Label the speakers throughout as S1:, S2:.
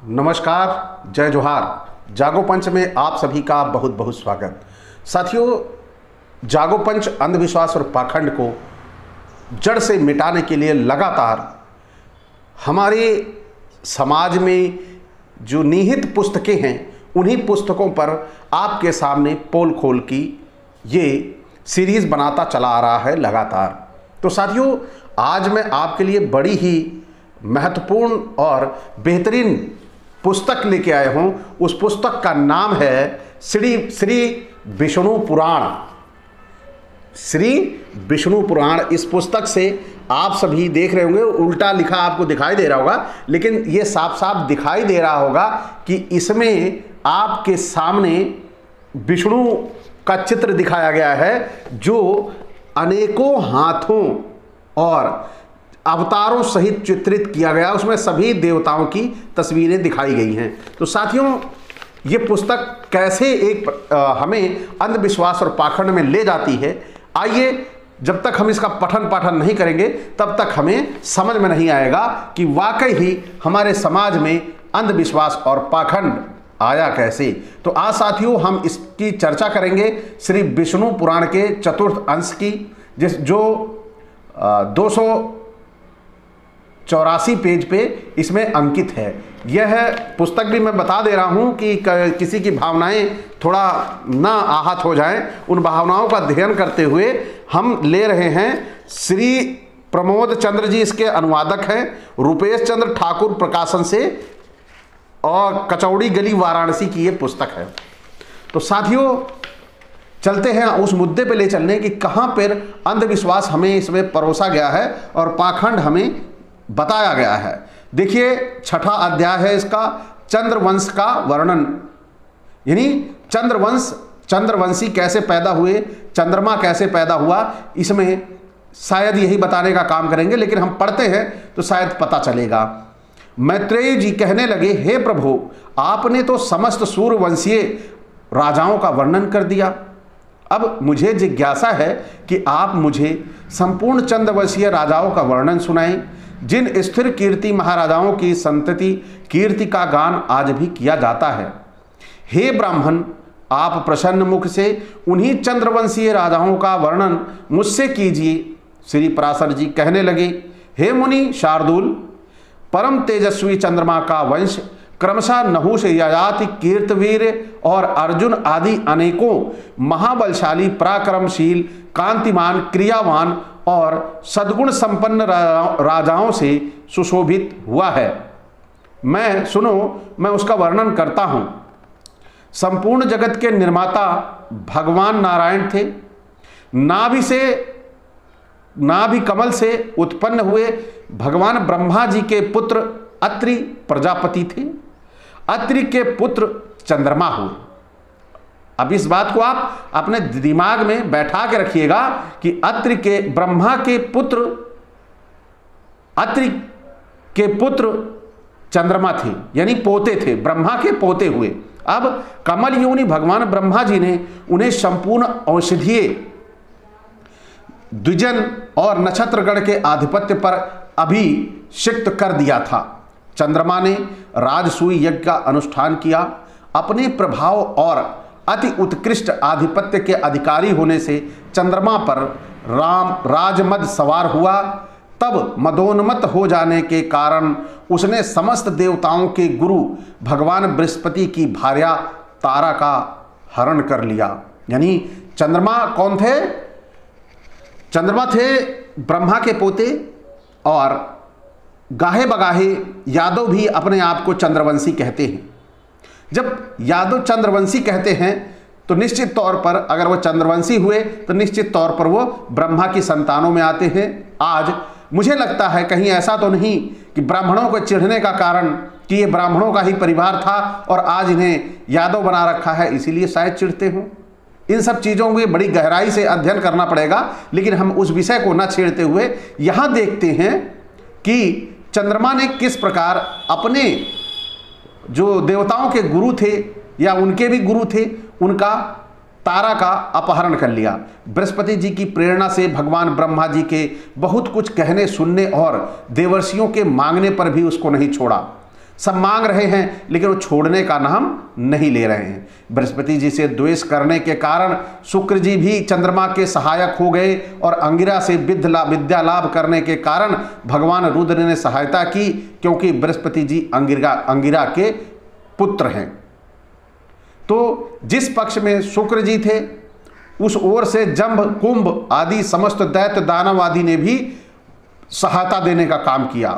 S1: नमस्कार, जय जोहार। जागो पंच में आप सभी का बहुत बहुत स्वागत। साथियों, जागो पंच अंधविश्वास और पाखंड को जड़ से मिटाने के लिए लगातार हमारे समाज में जो निहित पुस्तकें हैं उन्हीं पुस्तकों पर आपके सामने पोल खोल की ये सीरीज़ बनाता चला आ रहा है लगातार। तो साथियों, आज मैं आपके लिए बड़ी ही महत्वपूर्ण और बेहतरीन पुस्तक लेके आए हूँ। उस पुस्तक का नाम है श्री विष्णु पुराण। श्री विष्णु पुराण। इस पुस्तक से आप सभी देख रहे होंगे, उल्टा लिखा आपको दिखाई दे रहा होगा, लेकिन ये साफ साफ दिखाई दे रहा होगा कि इसमें आपके सामने विष्णु का चित्र दिखाया गया है, जो अनेकों हाथों और अवतारों सहित चित्रित किया गया। उसमें सभी देवताओं की तस्वीरें दिखाई गई हैं। तो साथियों, ये पुस्तक कैसे हमें अंधविश्वास और पाखंड में ले जाती है, आइए, जब तक हम इसका पठन पाठन नहीं करेंगे तब तक हमें समझ में नहीं आएगा कि वाकई ही हमारे समाज में अंधविश्वास और पाखंड आया कैसे। तो आज साथियों, हम इसकी चर्चा करेंगे श्री विष्णु पुराण के चतुर्थ अंश की, जो 284 पेज पे इसमें अंकित है। यह पुस्तक भी मैं बता दे रहा हूँ कि किसी की भावनाएं थोड़ा ना आहत हो जाएं, उन भावनाओं का अध्ययन करते हुए हम ले रहे हैं। श्री प्रमोद चंद्र जी इसके अनुवादक हैं, रूपेश चंद्र ठाकुर प्रकाशन से, और कचौड़ी गली वाराणसी की ये पुस्तक है। तो साथियों, चलते हैं उस मुद्दे पे ले चलने कि कहाँ पर अंधविश्वास हमें इसमें परोसा गया है और पाखंड हमें बताया गया है। देखिए, छठा अध्याय है इसका, चंद्रवंश का वर्णन। यानी चंद्रवंशी कैसे पैदा हुए, चंद्रमा कैसे पैदा हुआ, इसमें शायद यही बताने का काम करेंगे, लेकिन हम पढ़ते हैं तो शायद पता चलेगा। मैत्रेय जी कहने लगे, हे प्रभु, आपने तो समस्त सूर्यवंशीय राजाओं का वर्णन कर दिया। अब मुझे जिज्ञासा है कि आप मुझे संपूर्ण चंद्रवंशीय राजाओं का वर्णन सुनाएं, जिन स्थिर कीर्ति महाराजाओं की संतति कीर्ति का गान आज भी किया जाता है। हे ब्राह्मण, आप प्रसन्न मुख से उन्हीं चंद्रवंशीय राजाओं का वर्णन मुझसे कीजिए। श्री पराशर जी कहने लगे, हे मुनि शार्दूल, परम तेजस्वी चंद्रमा का वंश क्रमशः नहुष, ययाति, कीर्तवीर और अर्जुन आदि अनेकों महाबलशाली, पराक्रमशील, कांतिमान, क्रियावान और सद्गुण संपन्न राजाओं से सुशोभित हुआ है। मैं उसका वर्णन करता हूं। संपूर्ण जगत के निर्माता भगवान नारायण थे। नाभि कमल से उत्पन्न हुए भगवान ब्रह्मा जी के पुत्र अत्रि प्रजापति थे। अत्रि के पुत्र चंद्रमा हुए। अब इस बात को आप अपने दिमाग में बैठा के रखिएगा कि अत्रि के पुत्र चंद्रमा थे, यानी पोते थे, ब्रह्मा के पोते हुए। अब कमल योनि भगवान ब्रह्मा जी ने उन्हें संपूर्ण औषधीय, द्विजन और नक्षत्रगण के आधिपत्य पर अभिषिक्त कर दिया था। चंद्रमा ने राजसूय यज्ञ का अनुष्ठान किया। अपने प्रभाव और अति उत्कृष्ट आधिपत्य के अधिकारी होने से चंद्रमा पर राजमद सवार हुआ। तब मदोन्मत्त हो जाने के कारण उसने समस्त देवताओं के गुरु भगवान बृहस्पति की भार्या तारा का हरण कर लिया। यानी चंद्रमा कौन थे? चंद्रमा थे ब्रह्मा के पोते, और गाहे बगाहे यादव भी अपने आप को चंद्रवंशी कहते हैं। जब यादव चंद्रवंशी कहते हैं तो निश्चित तौर पर अगर वो चंद्रवंशी हुए तो निश्चित तौर पर वो ब्रह्मा की संतानों में आते हैं। आज मुझे लगता है कहीं ऐसा तो नहीं कि ब्राह्मणों को चिढ़ने का कारण कि ये ब्राह्मणों का ही परिवार था और आज इन्हें यादव बना रखा है, इसीलिए शायद चिढ़ते हों। इन सब चीज़ों को बड़ी गहराई से अध्ययन करना पड़ेगा, लेकिन हम उस विषय को न छेड़ते हुए यहाँ देखते हैं कि चंद्रमा ने किस प्रकार अपने जो देवताओं के गुरु थे या उनके भी गुरु थे, उनका तारा का अपहरण कर लिया। बृहस्पति जी की प्रेरणा से भगवान ब्रह्मा जी के बहुत कुछ कहने सुनने और देवर्षियों के मांगने पर भी उसको नहीं छोड़ा। सब मांग रहे हैं, लेकिन वो छोड़ने का नाम नहीं ले रहे हैं। बृहस्पति जी से द्वेष करने के कारण शुक्र जी भी चंद्रमा के सहायक हो गए और अंगिरा से विद्या लाभ करने के कारण भगवान रुद्र ने सहायता की, क्योंकि बृहस्पति जी अंगिरा के पुत्र हैं। तो जिस पक्ष में शुक्र जी थे, उस ओर से जंभ, कुंभ आदि समस्त दैत्य दानव आदि ने भी सहायता देने का काम किया,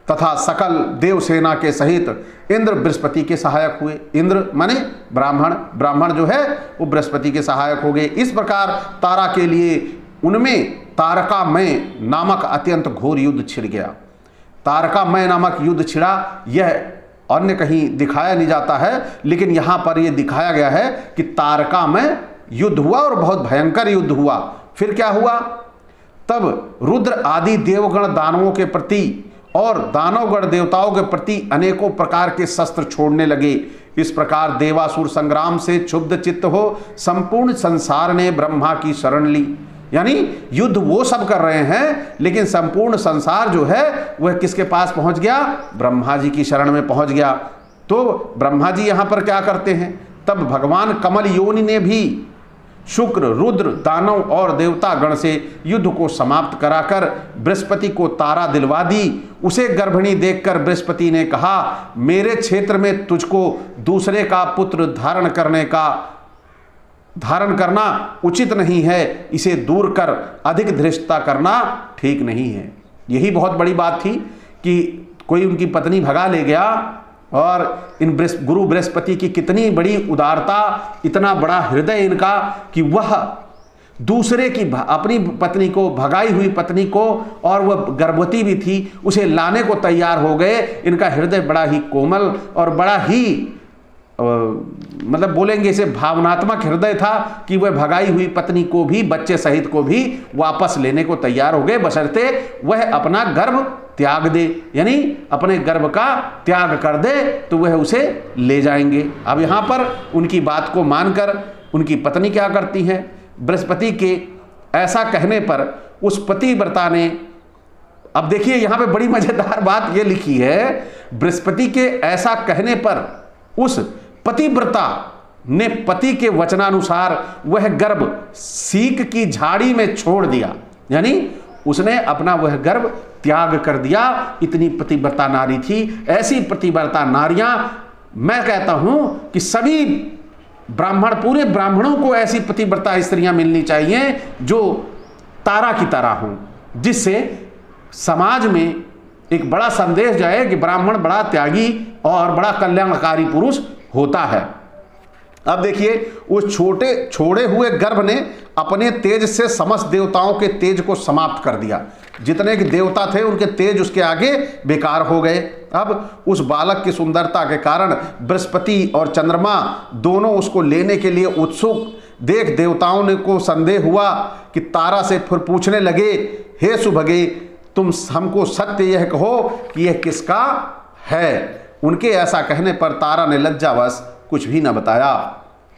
S1: तथा सकल देव सेना के सहित इंद्र बृहस्पति के सहायक हुए। इंद्र माने ब्राह्मण, ब्राह्मण जो है वो बृहस्पति के सहायक हो गए। इस प्रकार तारा के लिए उनमें तारकामय नामक अत्यंत घोर युद्ध छिड़ गया। तारकामय नामक युद्ध छिड़ा, यह अन्य कहीं दिखाया नहीं जाता है, लेकिन यहाँ पर यह दिखाया गया है कि तारकामय युद्ध हुआ और बहुत भयंकर युद्ध हुआ। फिर क्या हुआ? तब रुद्र आदि देवगण दानवों के प्रति और दानवगण देवताओं के प्रति अनेकों प्रकार के शस्त्र छोड़ने लगे। इस प्रकार देवासुर संग्राम से क्षुब्ध चित्त हो संपूर्ण संसार ने ब्रह्मा की शरण ली। यानी युद्ध वो सब कर रहे हैं, लेकिन संपूर्ण संसार जो है वह किसके पास पहुंच गया? ब्रह्मा जी की शरण में पहुंच गया। तो ब्रह्मा जी यहां पर क्या करते हैं? तब भगवान कमल योनि ने भी शुक्र, रुद्र, दानव और देवता गण से युद्ध को समाप्त कराकर बृहस्पति को तारा दिलवा दी। उसे गर्भिणी देखकर बृहस्पति ने कहा, मेरे क्षेत्र में तुझको दूसरे का पुत्र धारण करना उचित नहीं है, इसे दूर कर, अधिक धृष्टता करना ठीक नहीं है। यही बहुत बड़ी बात थी कि कोई उनकी पत्नी भगा ले गया, और इन गुरु बृहस्पति की कितनी बड़ी उदारता, इतना बड़ा हृदय इनका कि वह दूसरे की अपनी पत्नी को, भगाई हुई पत्नी को, और वह गर्भवती भी थी, उसे लाने को तैयार हो गए। इनका हृदय बड़ा ही कोमल और बड़ा ही मतलब बोलेंगे इसे भावनात्मक हृदय था कि वह भगाई हुई पत्नी को भी, बच्चे सहित को भी वापस लेने को तैयार हो गए, बशर्ते वह अपना गर्भ त्याग दे, यानी अपने गर्भ का त्याग कर दे तो वह उसे ले जाएंगे। अब यहाँ पर उनकी बात को मानकर उनकी पत्नी क्या करती है? बृहस्पति के ऐसा कहने पर उस पतिव्रता ने, अब देखिए यहाँ पे बड़ी मजेदार बात ये लिखी है, बृहस्पति के ऐसा कहने पर उस पतिव्रता ने पति के वचनानुसार वह गर्भ सीक की झाड़ी में छोड़ दिया, यानी उसने अपना वह गर्भ त्याग कर दिया। इतनी पतिव्रता नारी थी। ऐसी पतिव्रता नारियां, मैं कहता हूं कि सभी ब्राह्मण, पूरे ब्राह्मणों को ऐसी पतिव्रता स्त्रियां मिलनी चाहिए जो तारा की तरह हों, जिससे समाज में एक बड़ा संदेश जाए कि ब्राह्मण बड़ा त्यागी और बड़ा कल्याणकारी पुरुष होता है। अब देखिए, उस छोड़े हुए गर्भ ने अपने तेज से समस्त देवताओं के तेज को समाप्त कर दिया। जितने के देवता थे उनके तेज उसके आगे बेकार हो गए। अब उस बालक की सुंदरता के कारण बृहस्पति और चंद्रमा दोनों उसको लेने के लिए उत्सुक देख देवताओं ने को संदेह हुआ कि तारा से फिर पूछने लगे, हे सुभगे, तुम हमको सत्य यह कहो कि यह किसका है। उनके ऐसा कहने पर तारा ने लज्जावश कुछ भी न बताया।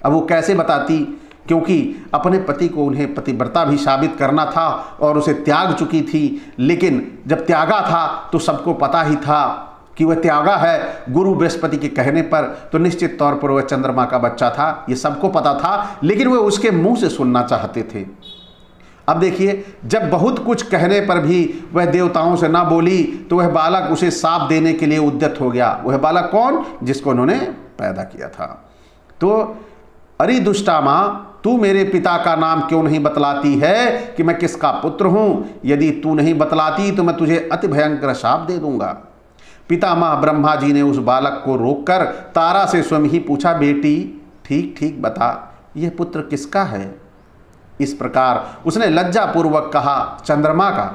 S1: अब वो कैसे बताती, क्योंकि अपने पति को उन्हें पतिव्रता भी साबित करना था और उसे त्याग चुकी थी। लेकिन जब त्यागा था तो सबको पता ही था कि वह त्यागा है। गुरु बृहस्पति के कहने पर तो निश्चित तौर पर वह चंद्रमा का बच्चा था, ये सबको पता था, लेकिन वह उसके मुंह से सुनना चाहते थे। अब देखिए, जब बहुत कुछ कहने पर भी वह देवताओं से ना बोली तो वह बालक उसे शाप देने के लिए उद्यत हो गया। वह बालक कौन? जिसको उन्होंने पैदा किया था। तो अरे दुष्टा माँ, तू मेरे पिता का नाम क्यों नहीं बतलाती है कि मैं किसका पुत्र हूँ? यदि तू नहीं बतलाती तो मैं तुझे अति भयंकर शाप दे दूंगा। पितामह ब्रह्मा जी ने उस बालक को रोककर तारा से स्वयं ही पूछा, बेटी ठीक ठीक बता, यह पुत्र किसका है? इस प्रकार उसने लज्जापूर्वक कहा, चंद्रमा का।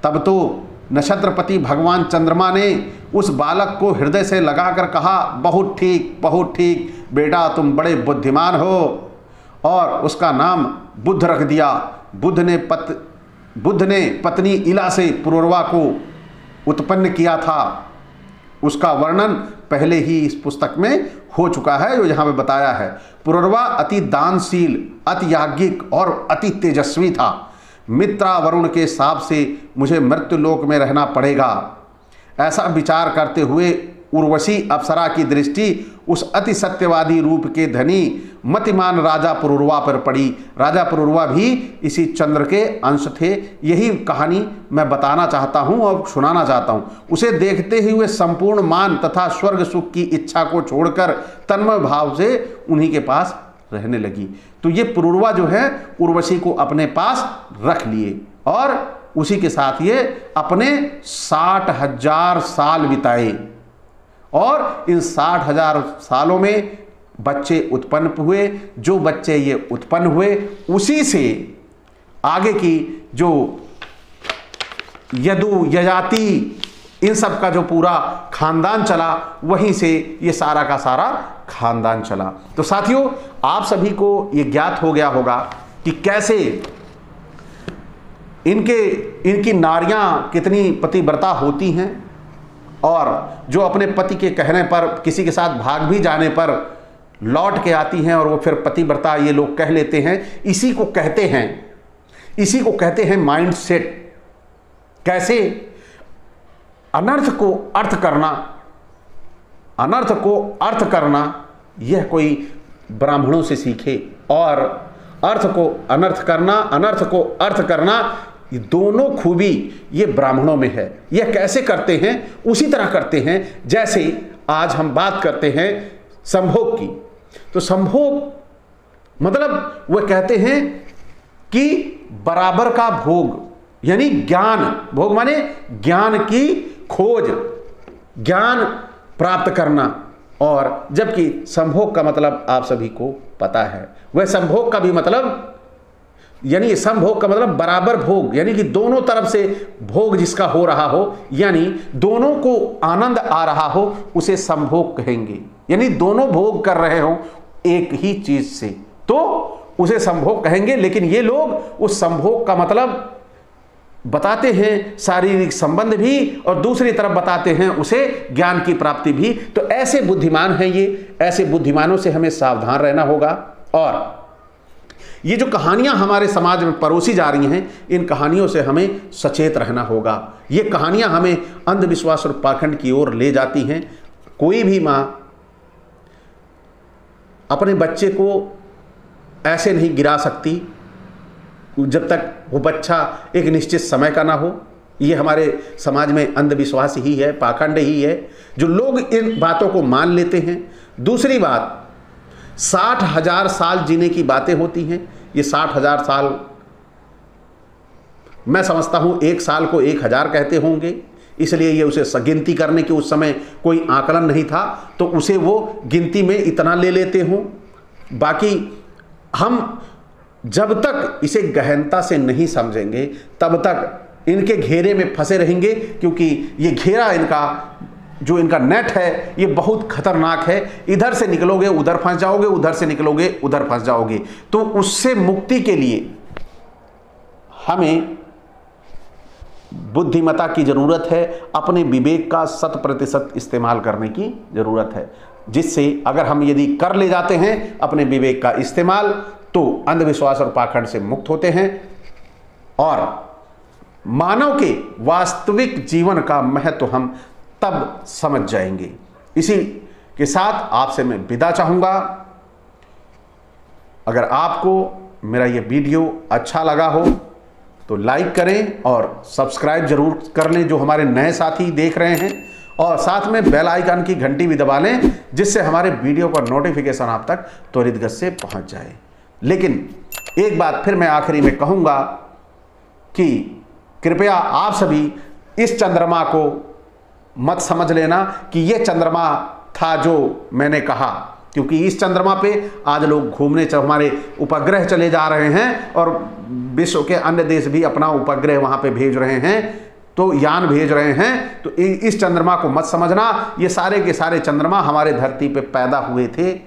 S1: तब तो नक्षत्रपति भगवान चंद्रमा ने उस बालक को हृदय से लगाकर कहा, बहुत ठीक बेटा, तुम बड़े बुद्धिमान हो। और उसका नाम बुध रख दिया। बुध ने पत्नी इला से पुरुरवा को उत्पन्न किया था। उसका वर्णन पहले ही इस पुस्तक में हो चुका है, जो यहाँ पे बताया है। पुरुरवा अति दानशील, अति याज्ञिक और अति तेजस्वी था। मित्रा वरुण के हिसाब से मुझे मृत्युलोक में रहना पड़ेगा। ऐसा विचार करते हुए उर्वशी अप्सरा की दृष्टि उस अति सत्यवादी रूप के धनी मतिमान राजा पुरुरवा पर पड़ी। राजा पुरुरवा भी इसी चंद्र के अंश थे। यही कहानी मैं बताना चाहता हूँ और सुनाना चाहता हूँ। उसे देखते ही वे संपूर्ण मान तथा स्वर्ग सुख की इच्छा को छोड़कर तन्मय भाव से उन्हीं के पास रहने लगी। तो ये पुरुरवा जो है उर्वशी को अपने पास रख लिए और उसी के साथ ये अपने 60,000 साल बिताए और इन 60,000 सालों में बच्चे उत्पन्न हुए। जो बच्चे ये उत्पन्न हुए उसी से आगे की जो यदु यजाति इन सब का जो पूरा खानदान चला, वहीं से ये सारा का सारा खानदान चला। तो साथियों, आप सभी को ये ज्ञात हो गया होगा कि कैसे इनकी नारियां कितनी पतिव्रता होती हैं और जो अपने पति के कहने पर किसी के साथ भाग भी जाने पर लौट के आती हैं और वो फिर पतिव्रता ये लोग कह लेते हैं। इसी को कहते हैं माइंड सेट। कैसे अनर्थ को अर्थ करना यह कोई ब्राह्मणों से सीखे और अर्थ को अनर्थ करना, अनर्थ को अर्थ करना, ये दोनों खूबी ये ब्राह्मणों में है। यह कैसे करते हैं? उसी तरह करते हैं जैसे आज हम बात करते हैं संभोग की। तो संभोग मतलब वह कहते हैं कि बराबर का भोग, यानी ज्ञान। भोग माने ज्ञान की खोज, ज्ञान प्राप्त करना। और जबकि संभोग का मतलब आप सभी को पता है। वह संभोग का भी मतलब, यानी संभोग का मतलब बराबर भोग, यानी कि दोनों तरफ से भोग जिसका हो रहा हो, यानी दोनों को आनंद आ रहा हो, उसे संभोग कहेंगे। यानी दोनों भोग कर रहे हो एक ही चीज से, तो उसे संभोग कहेंगे। लेकिन ये लोग उस संभोग का मतलब बताते हैं शारीरिक संबंध भी और दूसरी तरफ बताते हैं उसे ज्ञान की प्राप्ति भी। तो ऐसे बुद्धिमान हैं ये, ऐसे बुद्धिमानों से हमें सावधान रहना होगा। और ये जो कहानियां हमारे समाज में परोसी जा रही हैं, इन कहानियों से हमें सचेत रहना होगा। ये कहानियां हमें अंधविश्वास और पाखंड की ओर ले जाती हैं। कोई भी माँ अपने बच्चे को ऐसे नहीं गिरा सकती जब तक वो बच्चा एक निश्चित समय का ना हो। ये हमारे समाज में अंधविश्वास ही है, पाखंड ही है, जो लोग इन बातों को मान लेते हैं। दूसरी बात, 60,000 साल जीने की बातें होती हैं। ये 60,000 साल, मैं समझता हूं एक साल को 1000 कहते होंगे, इसलिए ये उसे गिनती करने की उस समय कोई आकलन नहीं था, तो उसे वो गिनती में इतना ले लेते हों। बाकी हम जब तक इसे गहनता से नहीं समझेंगे तब तक इनके घेरे में फंसे रहेंगे, क्योंकि ये घेरा इनका नेट है ये बहुत खतरनाक है। इधर से निकलोगे उधर फंस जाओगे, उधर से निकलोगे उधर फंस जाओगे। तो उससे मुक्ति के लिए हमें बुद्धिमत्ता की जरूरत है, अपने विवेक का 100% इस्तेमाल करने की जरूरत है, जिससे अगर हम यदि कर ले जाते हैं अपने विवेक का इस्तेमाल, तो अंधविश्वास और पाखंड से मुक्त होते हैं और मानव के वास्तविक जीवन का महत्व हम तब समझ जाएंगे। इसी के साथ आपसे मैं विदा चाहूंगा। अगर आपको मेरा ये वीडियो अच्छा लगा हो तो लाइक करें और सब्सक्राइब जरूर कर लें, जो हमारे नए साथी देख रहे हैं, और साथ में बेल आइकन की घंटी भी दबा लें, जिससे हमारे वीडियो का नोटिफिकेशन आप तक त्वरित गति से पहुंच जाए। लेकिन एक बात फिर मैं आखिरी में कहूंगा कि कृपया आप सभी इस चंद्रमा को मत समझ लेना कि यह चंद्रमा था जो मैंने कहा, क्योंकि इस चंद्रमा पे आज लोग घूमने हमारे उपग्रह चले जा रहे हैं और विश्व के अन्य देश भी अपना उपग्रह वहां पे भेज रहे हैं, तो यान भेज रहे हैं। तो इस चंद्रमा को मत समझना। ये सारे के सारे चंद्रमा हमारे धरती पे पैदा हुए थे,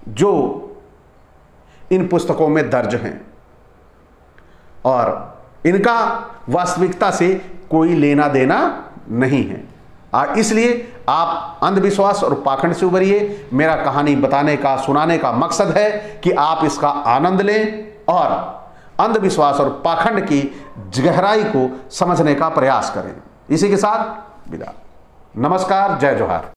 S1: जो इन पुस्तकों में दर्ज हैं, और इनका वास्तविकता से कोई लेना देना नहीं है। इसलिए आप अंधविश्वास और पाखंड से उबरिए। मेरा कहानी बताने का, सुनाने का मकसद है कि आप इसका आनंद लें और अंधविश्वास और पाखंड की गहराई को समझने का प्रयास करें। इसी के साथ विदा। नमस्कार, जय जोहार।